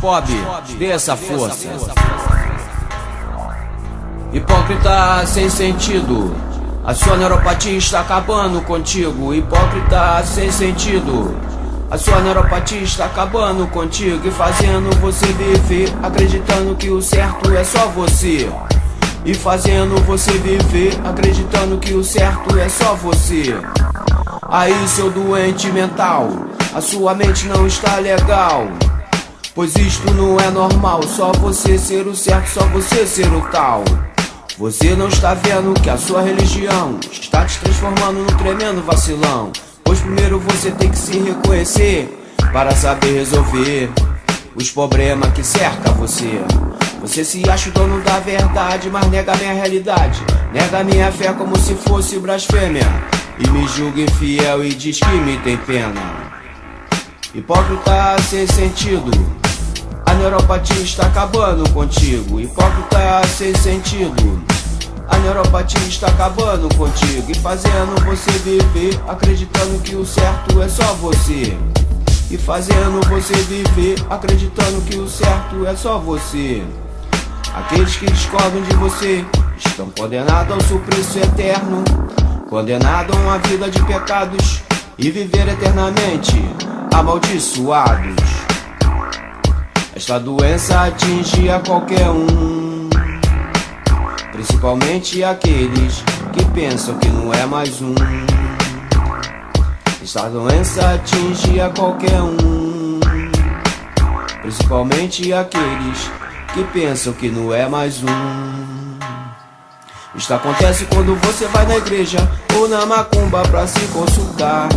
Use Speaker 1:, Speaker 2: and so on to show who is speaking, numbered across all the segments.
Speaker 1: pobres, dê essa força. Hipócrita sem sentido, a sua neuropatia está acabando contigo. Hipócrita sem sentido, a sua neuropatia está acabando contigo e fazendo você viver acreditando que o certo é só você. E fazendo você viver acreditando que o certo é só você. Aí, seu doente mental, a sua mente não está legal, pois isto não é normal. Só você ser o certo, só você ser o tal. Você não está vendo que a sua religião está te transformando num tremendo vacilão. Pois primeiro você tem que se reconhecer para saber resolver os problemas que cercam você. Você se acha o dono da verdade, mas nega a minha realidade, nega a minha fé como se fosse blasfêmia, e me julga infiel e diz que me tem pena. Hipócrita sem sentido, a neuropatia está acabando contigo. Hipócrita sem sentido, a neuropatia está acabando contigo e fazendo você viver acreditando que o certo é só você. E fazendo você viver acreditando que o certo é só você. Aqueles que discordam de você estão condenados ao suplício eterno, condenados a uma vida de pecados e viver eternamente amaldiçoados. Esta doença atinge a qualquer um, principalmente aqueles que pensam que não é mais um. Esta doença atinge a qualquer um, principalmente aqueles que pensam que não é mais um. Isto acontece quando você vai na igreja ou na macumba pra se consultar.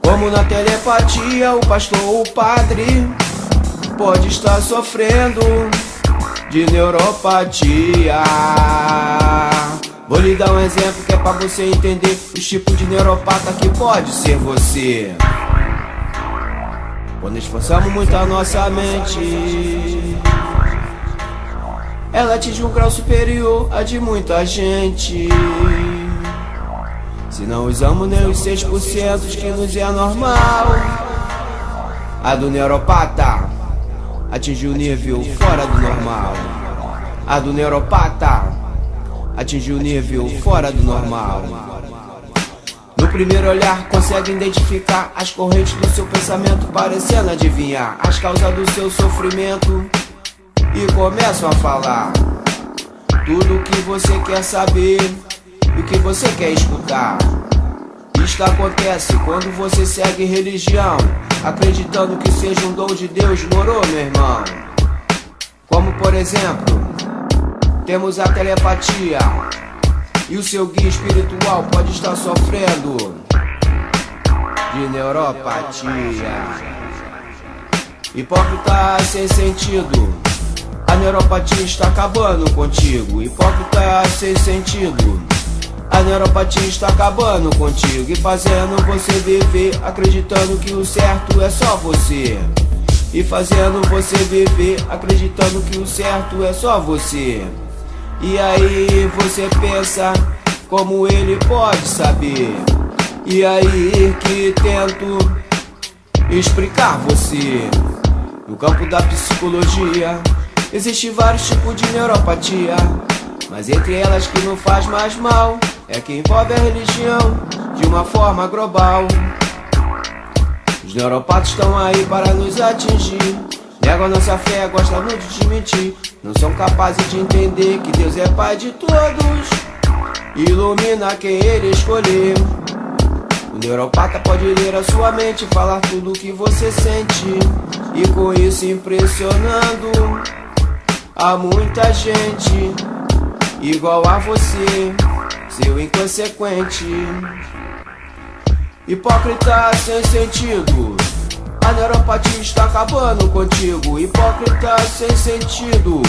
Speaker 1: Como na telepatia, o pastor ou o padre pode estar sofrendo de neuropatia. Vou lhe dar um exemplo que é pra você entender os tipos de neuropata que pode ser você. Quando esforçamos muito a nossa mente, ela atinge um grau superior a de muita gente. Se não usamos nem os 6% que nos é normal, a do neuropata atingiu o nível fora do normal. A do neuropata atingiu o nível fora do normal. No primeiro olhar consegue identificar as correntes do seu pensamento, parecendo adivinhar as causas do seu sofrimento, e começam a falar tudo o que você quer saber e o que você quer escutar. Isto acontece quando você segue religião, acreditando que seja um dom de Deus. Morou, meu irmão? Como por exemplo, temos a telepatia, e o seu guia espiritual pode estar sofrendo de neuropatia. Hipócrita sem sentido, a neuropatia está acabando contigo. Hipócrita sem sentido, a neuropatia está acabando contigo e fazendo você viver acreditando que o certo é só você. E fazendo você viver acreditando que o certo é só você. E aí você pensa como ele pode saber. E aí que tento explicar você. No campo da psicologia existem vários tipos de neuropatia, mas entre elas que não faz mais mal é que envolve a religião de uma forma global. Os neuropatas estão aí para nos atingir, negam a nossa fé, gostam muito de mentir, não são capazes de entender que Deus é Pai de todos, ilumina quem Ele escolher. O neuropata pode ler a sua mente, falar tudo o que você sente, e com isso impressionando a muita gente igual a você, seu inconsequente. Hipócrita sem sentido, a neuropatia está acabando contigo. Hipócrita sem sentido,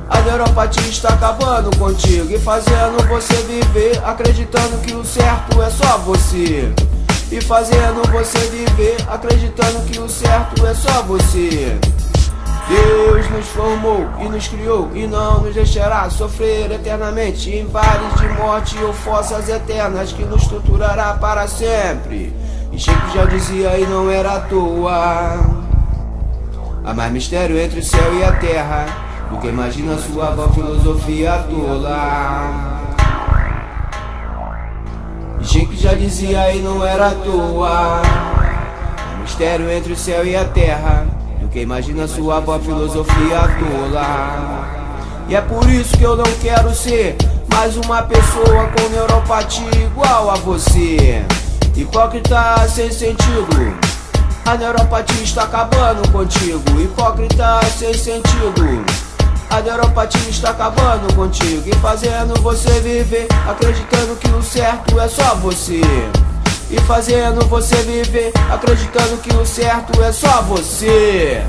Speaker 1: a neuropatia está acabando contigo e fazendo você viver acreditando que o certo é só você. E fazendo você viver acreditando que o certo é só você. Deus nos formou e nos criou e não nos deixará sofrer eternamente em vales de morte ou fossas eternas que nos torturará para sempre. E Chico já dizia e não era à toa: Há mais mistério entre o céu e a terra do que imagina sua vã filosofia tola. Chico já dizia e não era à toa. Há mistério entre o céu e a terra do que imagina sua vã filosofia tola. E é por isso que eu não quero ser mais uma pessoa com neuropatia igual a você. Hipócrita sem sentido, a neuropatia está acabando contigo. Hipócrita sem sentido, a neuropatia está acabando contigo e fazendo você viver acreditando que o certo é só você. E fazendo você viver acreditando que o certo é só você.